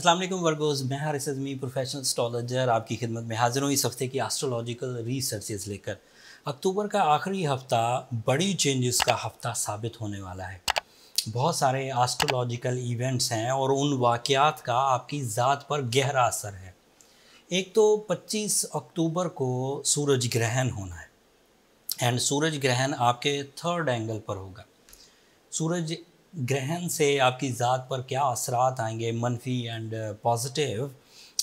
अस्सलाम वालेकुम वर्गोस, मैं हारिस अज़मी प्रोफेशनल एस्ट्रोलॉजर आपकी खिदमत में हाजिर हूँ इस हफ्ते की एस्ट्रोलॉजिकल रिसर्चेस लेकर। अक्टूबर का आखिरी हफ्ता बड़ी चेंजेस का हफ्ता साबित होने वाला है। बहुत सारे एस्ट्रोलॉजिकल इवेंट्स हैं और उन वाक़यात का आपकी ज़ात पर गहरा असर है। एक तो 25 अक्टूबर को सूरज ग्रहण होना है एंड सूरज ग्रहण आपके थर्ड एंगल पर होगा। सूरज ग्रहण से आपकी ज़ात पर क्या असरात आएंगे, मनफी एंड पॉजिटिव,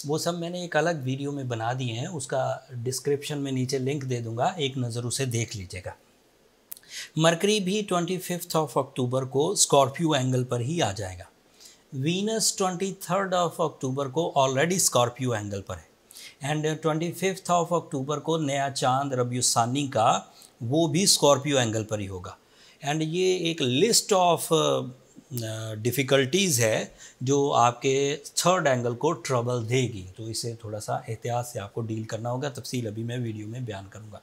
वो सब मैंने एक अलग वीडियो में बना दिए हैं। उसका डिस्क्रिप्शन में नीचे लिंक दे दूंगा, एक नज़र उसे देख लीजिएगा। मरकरी भी 25 ऑफ अक्टूबर को स्कॉर्पियो एंगल पर ही आ जाएगा। वीनस 23 ऑफ अक्टूबर को ऑलरेडी स्कॉर्पियो एंगल पर है एंड 25 ऑफ अक्टूबर को नया चांद रबियुस्सानी का वो भी स्कॉर्पियो एंगल पर ही होगा। एंड ये एक लिस्ट ऑफ डिफ़िकल्टीज़ है जो आपके थर्ड एंगल को ट्रबल देगी, तो इसे थोड़ा सा एहतियात से आपको डील करना होगा। तफसील अभी मैं वीडियो में बयान करूँगा।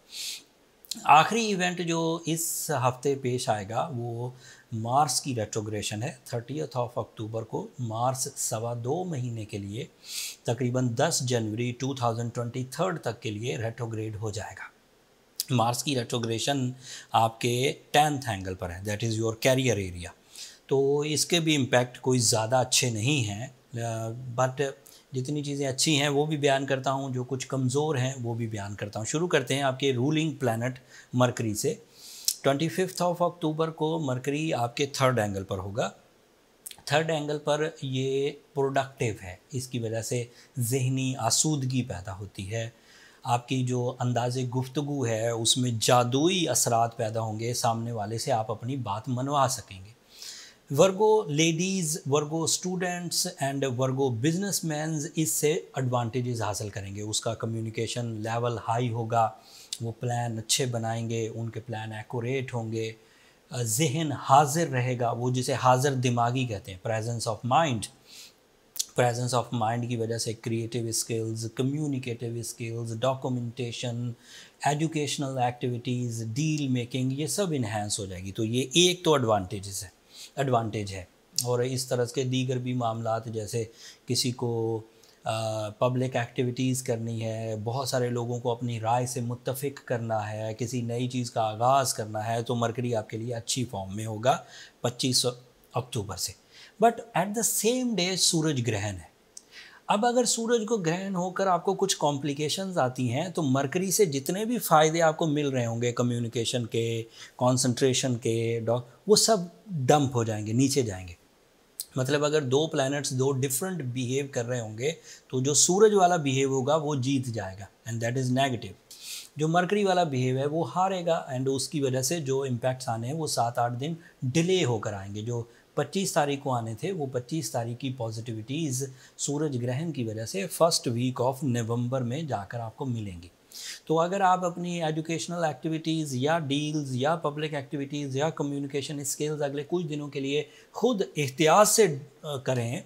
आखिरी इवेंट जो इस हफ्ते पेश आएगा वो मार्स की रेट्रोग्रेशन है। 30 ऑफ अक्टूबर को मार्स 2.25 महीने के लिए तकरीबन 10 जनवरी 2023 तक के लिए रेट्रोग्रेड हो जाएगा। मार्स की रेट्रोग्रेशन आपके 10th एंगल पर है, that is your career area. तो इसके भी इम्पैक्ट कोई ज़्यादा अच्छे नहीं हैं, बट जितनी चीज़ें अच्छी हैं वो भी बयान करता हूँ, जो कुछ कमज़ोर हैं वो भी बयान करता हूँ। शुरू करते हैं आपके रूलिंग प्लैनेट मरकरी से। 25 ऑफ अक्टूबर को मरकरी आपके थर्ड एंगल पर होगा। थर्ड एंगल पर ये प्रोडक्टिव है, इसकी वजह से ज़हनी आसूदगी पैदा होती है। आपकी जो अंदाज़े गुफ्तगू है उसमें जादुई असरात पैदा होंगे, सामने वाले से आप अपनी बात मनवा सकेंगे। Virgo ladies, Virgo students and Virgo businessmans इससे एडवांटेजेस हासिल करेंगे। उसका कम्युनिकेशन लेवल हाई होगा, वो प्लान अच्छे बनाएंगे, उनके प्लान एक्यूरेट होंगे, जहन हाजिर रहेगा, वो जिसे हाजिर दिमागी कहते हैं, presence of mind. Presence of mind की वजह से creative skills, communicative skills, documentation, educational activities, deal making, ये सब इन्हेंस हो जाएगी। तो ये एक तो एडवांटेज है। और इस तरह के दीगर भी मामलात, जैसे किसी को पब्लिक एक्टिविटीज़ करनी है, बहुत सारे लोगों को अपनी राय से मुत्तफ़िक करना है, किसी नई चीज़ का आगाज़ करना है, तो मरकरी आपके लिए अच्छी फॉर्म में होगा 25 अक्टूबर से। But at the same day सूरज ग्रहण है। अब अगर सूरज को ग्रहण होकर आपको कुछ कॉम्प्लिकेशंस आती हैं तो मरकरी से जितने भी फ़ायदे आपको मिल रहे होंगे, कम्युनिकेशन के, कंसंट्रेशन के, वो सब डंप हो जाएंगे, नीचे जाएंगे। मतलब अगर दो प्लैनेट्स दो डिफरेंट बिहेव कर रहे होंगे तो जो सूरज वाला बिहेव होगा वो जीत जाएगा एंड दैट इज़ नेगेटिव। जो मरकरी वाला बिहेव है वो हारेगा एंड उसकी वजह से जो इम्पैक्ट्स आने हैं वो 7-8 दिन डिले होकर आएंगे। जो 25 तारीख को आने थे वो 25 तारीख की पॉजिटिविटीज़ सूरज ग्रहण की वजह से फर्स्ट वीक ऑफ नवंबर में जाकर आपको मिलेंगी। तो अगर आप अपनी एजुकेशनल एक्टिविटीज़ या डील्स या पब्लिक एक्टिविटीज़ या कम्युनिकेशन स्किल्स अगले कुछ दिनों के लिए खुद एहतियात से करें,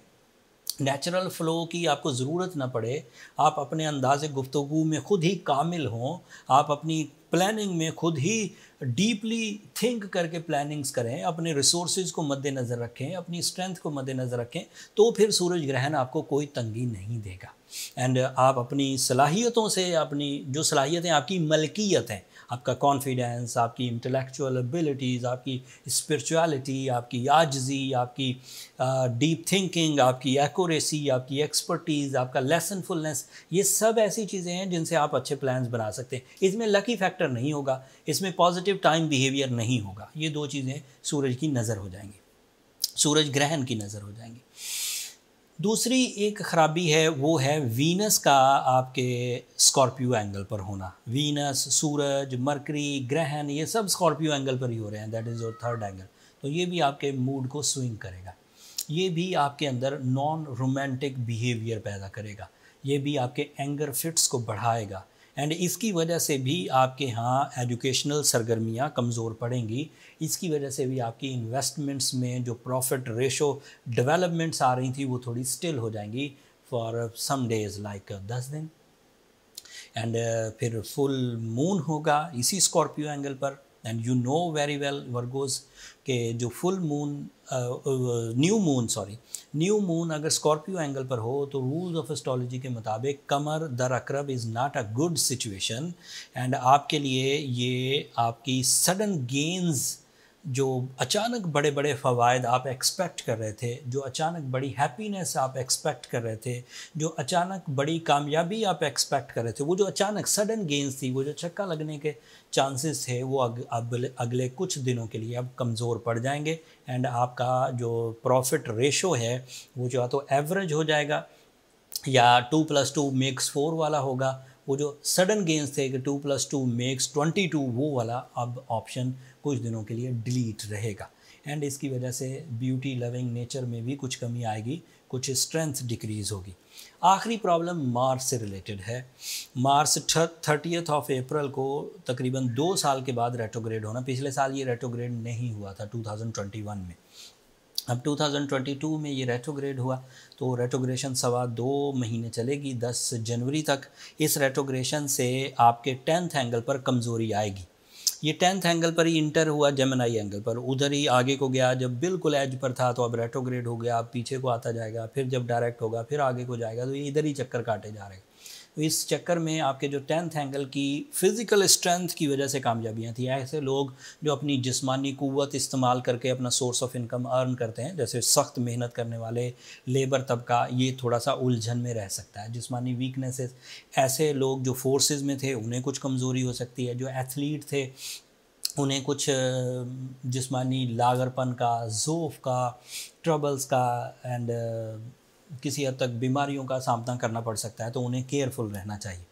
नेचुरल फ़्लो की आपको ज़रूरत ना पड़े, आप अपने अंदाज़े गुफ्तगू में ख़ुद ही कामिल हों, आप अपनी प्लानिंग में खुद ही डीपली थिंक करके प्लानिंग्स करें, अपने रिसोर्सेज को मद्देनज़र रखें, अपनी स्ट्रेंथ को मद्देनज़र रखें, तो फिर सूरज ग्रहण आपको कोई तंगी नहीं देगा। एंड आप अपनी सलाहियतों से, अपनी जो सलाहियतें आपकी मलकियत हैं, आपका कॉन्फिडेंस, आपकी इंटेलेक्चुअल एबिलिटीज़, आपकी स्पिरिचुअलिटी, आपकी आजिज़ी, आपकी डीप थिंकिंग, आपकी एक्यूरेसी, आपकी एक्सपर्टीज़, आपका लेसनफुलनेस, ये सब ऐसी चीज़ें हैं जिनसे आप अच्छे प्लान्स बना सकते हैं। इसमें लकी फैक्टर नहीं होगा, इसमें पॉजिटिव टाइम बिहेवियर नहीं होगा। ये दो चीज़ें सूरज की नज़र हो जाएंगी, सूरज ग्रहण की नज़र हो जाएंगी। दूसरी एक ख़राबी है वो है वीनस का आपके स्कॉर्पियो एंगल पर होना। वीनस, सूरज, मरकरी, ग्रहण, ये सब स्कॉर्पियो एंगल पर ही हो रहे हैं, that is your third angle. तो ये भी आपके मूड को स्विंग करेगा, ये भी आपके अंदर नॉन रोमांटिक बिहेवियर पैदा करेगा, ये भी आपके एंगर फिट्स को बढ़ाएगा एंड इसकी वजह से भी आपके यहाँ एजुकेशनल सरगर्मियाँ कमज़ोर पड़ेंगी। इसकी वजह से भी आपकी इन्वेस्टमेंट्स में जो प्रॉफिट रेशो डेवलपमेंट्स आ रही थी वो थोड़ी स्टिल हो जाएंगी फॉर सम डेज़, लाइक 10 दिन। एंड फिर फुल मून होगा इसी स्कॉर्पियो एंगल पर and you know very well Virgos के जो फुल मून न्यू मून अगर स्कॉर्पियो एंगल पर हो तो रूल्स ऑफ एस्ट्रोलॉजी के मुताबिक कमर दर अकरब is not a good situation and आपके लिए ये आपकी सडन गेन्स जो अचानक बड़े बड़े फ़वायद आप एक्सपेक्ट कर रहे थे, जो अचानक बड़ी हैप्पीनेस आप एक्सपेक्ट कर रहे थे, जो अचानक बड़ी कामयाबी आप एक्सपेक्ट कर रहे थे, वो जो अचानक सडन गेन्स थी, वो जो छक्का लगने के चांसेस थे, वो अगले कुछ दिनों के लिए अब कमज़ोर पड़ जाएंगे एंड आपका जो प्रॉफिट रेशो है वो जो तो एवरेज हो जाएगा या 2+2 मेक्स 4 वाला होगा। वो जो सडन गेन्स थे कि 2+2 मेक्स 22 वो वाला अब ऑप्शन कुछ दिनों के लिए डिलीट रहेगा एंड इसकी वजह से ब्यूटी लविंग नेचर में भी कुछ कमी आएगी, कुछ स्ट्रेंथ डिक्रीज़ होगी। आखिरी प्रॉब्लम मार्स से रिलेटेड है। मार्स 30 अप्रैल को तकरीबन 2 साल के बाद रेट्रोग्रेड होना, पिछले साल ये रेट्रोग्रेड नहीं हुआ था 2021 में, अब 2022 में ये रेट्रोग्रेड हुआ तो रेट्रोग्रेशन 2.25 महीने चलेगी 10 जनवरी तक। इस रेट्रोग्रेशन से आपके 10th एंगल पर कमज़ोरी आएगी। ये 10th एंगल पर ही इंटर हुआ जेमिनी एंगल पर, उधर ही आगे को गया, जब बिल्कुल एज पर था तो अब रेट्रोग्रेड हो गया, अब पीछे को आता जाएगा, फिर जब डायरेक्ट होगा फिर आगे को जाएगा, तो ये इधर ही चक्कर काटे जा रहे हैं। तो इस चक्कर में आपके जो 10th एंगल की फ़िज़िकल स्ट्रेंथ की वजह से कामयाबियाँ थी, ऐसे लोग जो अपनी जिस्मानी क़ुव्वत इस्तेमाल करके अपना सोर्स ऑफ इनकम अर्न करते हैं, जैसे सख्त मेहनत करने वाले लेबर तबका, ये थोड़ा सा उलझन में रह सकता है। जिस्मानी वीकनेसेस, ऐसे लोग जो फोर्सेस में थे उन्हें कुछ कमज़ोरी हो सकती है, जो एथलीट थे उन्हें कुछ जिस्मानी लागरपन का, ज़ोफ़ का, ट्रबल्स का एंड किसी हद तक बीमारियों का सामना करना पड़ सकता है, तो उन्हें केयरफुल रहना चाहिए।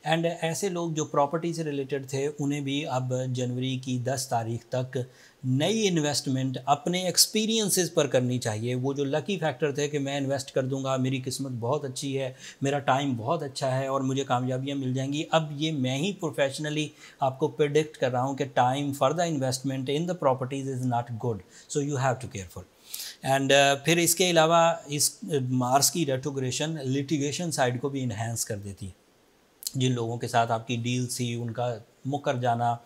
एंड ऐसे लोग जो प्रॉपर्टी से रिलेटेड थे उन्हें भी अब जनवरी की 10 तारीख तक नई इन्वेस्टमेंट अपने एक्सपीरियंसेस पर करनी चाहिए। वो जो लकी फैक्टर थे कि मैं इन्वेस्ट कर दूंगा, मेरी किस्मत बहुत अच्छी है, मेरा टाइम बहुत अच्छा है और मुझे कामयाबियाँ मिल जाएंगी, अब ये मैं ही प्रोफेशनली आपको प्रेडिक्ट कर रहा हूँ कि time for the investment in the properties is not good, so you have to careful. And फिर इसके अलावा इस मार्स की रेट्रोग्रेशन लिटिगेशन साइड को भी इन्हेंस कर देती है। जिन लोगों के साथ आपकी डील थी उनका मुकर जाना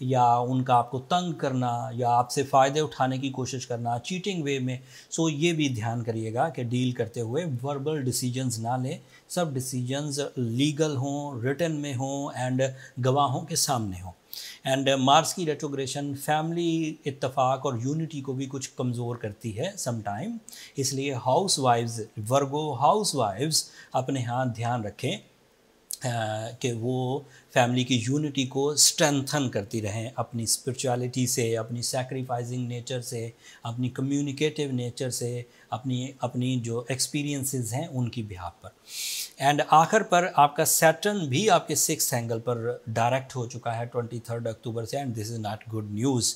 या उनका आपको तंग करना या आपसे फ़ायदे उठाने की कोशिश करना चीटिंग वे में, सो ये भी ध्यान करिएगा कि डील करते हुए वर्बल डिसीजंस ना लें, सब डिसीजंस लीगल हों, रिटन में हों एंड गवाहों के सामने हों। एंड मार्स की रेट्रोग्रेशन फैमिली इत्तफाक और यूनिटी को भी कुछ कमज़ोर करती है सम टाइम, इसलिए हाउस वाइफ्स, वर्गो हाउस वाइफ्स अपने यहाँ ध्यान रखें कि वो फैमिली की यूनिटी को स्ट्रेंथन करती रहें अपनी स्पिरिचुअलिटी से, अपनी सैक्रिफाइसिंग नेचर से, अपनी कम्युनिकेटिव नेचर से, अपनी जो एक्सपीरियंसेस हैं उनकी बिहाफ पर। एंड आखिर पर आपका सैटर्न भी आपके 6th एंगल पर डायरेक्ट हो चुका है 23 अक्टूबर से, and this is not good news.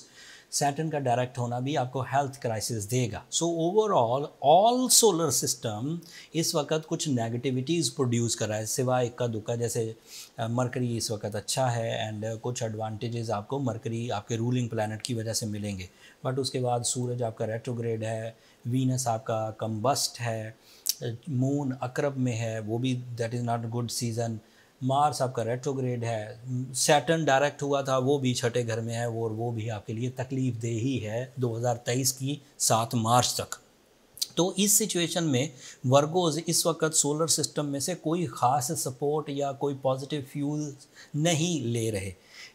Saturn का डायरेक्ट होना भी आपको हेल्थ क्राइसिस देगा। So overall all solar system इस वक्त कुछ नेगेटिविटीज़ प्रोड्यूस कर रहा है, सिवाय इक्का दुक्का, जैसे मरकरी इस वक्त अच्छा है एंड कुछ एडवांटेजेस आपको मरकरी आपके रूलिंग प्लैनेट की वजह से मिलेंगे, बट उसके बाद सूरज आपका रेट्रोग्रेड है, वीनस आपका कम्बस्ट है, मून अकरब में है, वो भी that is not good season, Mars आपका रेट्रोग्रेड है, सैटर्न डायरेक्ट हुआ था वो भी 6ठे घर में है वो भी आपके लिए तकलीफ दे ही है 2023 की 7 मार्च तक। तो इस सिचुएशन में वर्गोज इस वक्त सोलर सिस्टम में से कोई ख़ास सपोर्ट या कोई पॉजिटिव फ्यूल नहीं ले रहे।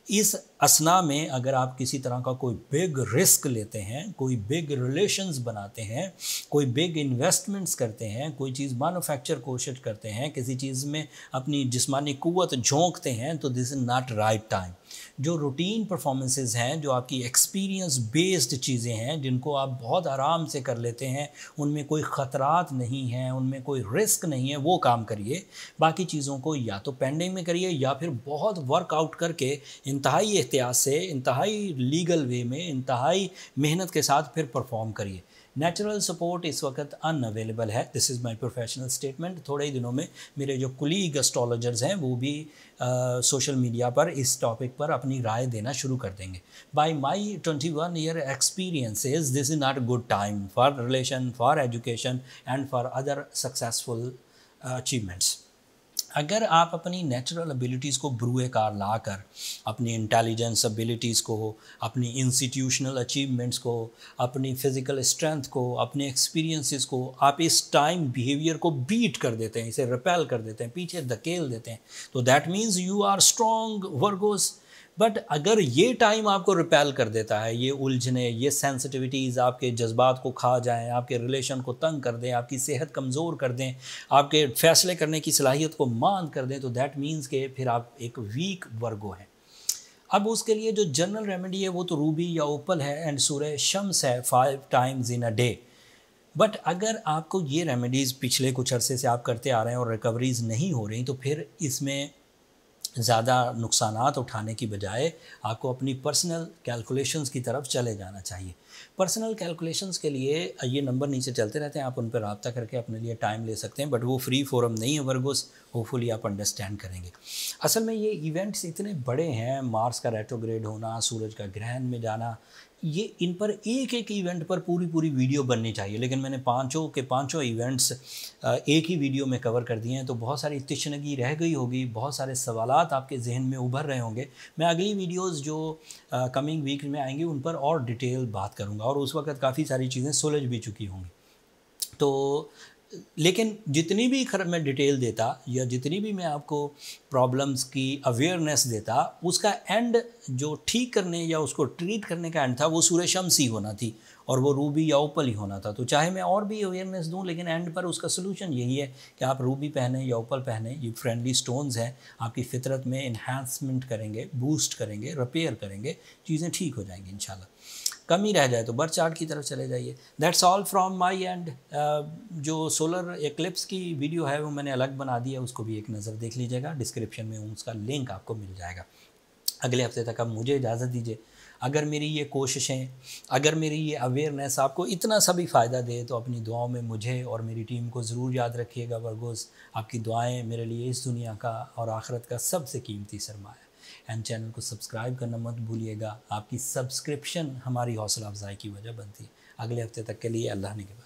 इस असना में अगर आप किसी तरह का कोई बिग रिस्क लेते हैं, कोई बिग रिलेशंस बनाते हैं, कोई बिग इन्वेस्टमेंट्स करते हैं, कोई चीज़ मैन्युफैक्चर कोशिश करते हैं, किसी चीज़ में अपनी जिस्मानी क़ुव्वत झोंकते हैं, तो this is not right time. जो रूटीन परफॉर्मेंसेस हैं, जो आपकी एक्सपीरियंस बेस्ड चीज़ें हैं, जिनको आप बहुत आराम से कर लेते हैं, उनमें कोई ख़तरात नहीं हैं, उनमें कोई रिस्क नहीं है, वो काम करिए। बाकी चीज़ों को या तो पेंडिंग में करिए या फिर बहुत वर्कआउट करके इंतहाई एहतियात से, इंतहाई लीगल वे में, इंतहाई मेहनत के साथ फिर परफॉर्म करिए। नेचुरल सपोर्ट इस वक्त अनअवेलेबल है, this is my professional statement. थोड़े ही दिनों में मेरे जो कुलीग एस्ट्रोलॉजर्स हैं वो भी सोशल मीडिया पर इस टॉपिक पर अपनी राय देना शुरू कर देंगे। By my 21 year experiences this is not good time for relation, for education and for other successful achievements. अगर आप अपनी नेचुरल एबिलिटीज़ को बरूए कार ला कर अपनी इंटेलिजेंस एबिलिटीज़ को, अपनी इंस्टीट्यूशनल अचीवमेंट्स को, अपनी फ़िज़िकल स्ट्रेंथ को, अपने एक्सपीरियंसेस को आप इस टाइम बिहेवियर को बीट कर देते हैं, इसे रिपेल कर देते हैं, पीछे धकेल देते हैं, तो that means you are strong Virgos. But अगर ये टाइम आपको रिपेल कर देता है, ये उलझने, ये सेंसिटिविटीज़ आपके जज्बात को खा जाएं, आपके रिलेशन को तंग कर दें, आपकी सेहत कमज़ोर कर दें, आपके फ़ैसले करने की सलाहियत को मांद कर दें, तो दैट मीन्स के फिर आप एक वीक वर्गो हैं। अब उसके लिए जो जनरल रेमेडी है वो तो रूबी या ओपल है एंड सूरह शम्स है 5 times in a day. But अगर आपको ये रेमेडीज़ पिछले कुछ अरसे से आप करते आ रहे हैं और रिकवरीज़ नहीं हो रही, तो फिर इसमें ज़्यादा नुकसानात उठाने की बजाय आपको अपनी पर्सनल कैलकुलेशंस की तरफ चले जाना चाहिए। पर्सनल कैलकुलेशंस के लिए ये नंबर नीचे चलते रहते हैं, आप उन पर रब्ता करके अपने लिए टाइम ले सकते हैं, बट वो फ्री फोरम नहीं है वर्गोस, होपफुली आप अंडरस्टैंड करेंगे। असल में ये इवेंट्स इतने बड़े हैं, मार्स का रेट्रोग्रेड होना, सूरज का ग्रहण में जाना, ये इन पर एक एक इवेंट पर पूरी वीडियो बननी चाहिए, लेकिन मैंने पांचों के पांचों इवेंट्स एक ही वीडियो में कवर कर दिए हैं, तो बहुत सारी तशनगी रह गई होगी, बहुत सारे सवालात आपके जहन में उभर रहे होंगे। मैं अगली वीडियोस जो कमिंग वीक में आएंगी उन पर और डिटेल बात करूंगा, और उस वक्त काफ़ी सारी चीज़ें सुलझ भी चुकी होंगी। तो लेकिन जितनी भी मैं डिटेल देता या जितनी भी मैं आपको प्रॉब्लम्स की अवेयरनेस देता, उसका एंड जो ठीक करने या उसको ट्रीट करने का एंड था वो सूरह शम्स ही होना थी, और वो रूबी या ओपल ही होना था। तो चाहे मैं और भी अवेयरनेस दूं, लेकिन एंड पर उसका सलूशन यही है कि आप रूबी पहने या ओपल पहने। ये फ्रेंडली स्टोन्स हैं, आपकी फितरत में इन्हांसमेंट करेंगे, बूस्ट करेंगे, रिपेयर करेंगे, चीज़ें ठीक हो जाएंगी इंशाल्लाह। कमी रह जाए तो बर्थ चार्ट की तरफ चले जाइए। That's all from my and. जो सोलर एक्लिप्स की वीडियो है वो मैंने अलग बना दी है, उसको भी एक नज़र देख लीजिएगा, डिस्क्रिप्शन में उसका लिंक आपको मिल जाएगा। अगले हफ्ते तक आप मुझे इजाज़त दीजिए। अगर मेरी ये कोशिशें, अगर मेरी ये अवेयरनेस आपको इतना सा भी फ़ायदा दे, तो अपनी दुआओं में मुझे और मेरी टीम को ज़रूर याद रखिएगा वर्गोस। आपकी दुआएं मेरे लिए इस दुनिया का और आखिरत का सबसे कीमती सरमाया। एंड चैनल को सब्सक्राइब करना मत भूलिएगा, आपकी सब्सक्रिप्शन हमारी हौसला अफजाई की वजह बनती है। अगले हफ्ते तक के लिए अल्लाह ने के बाद।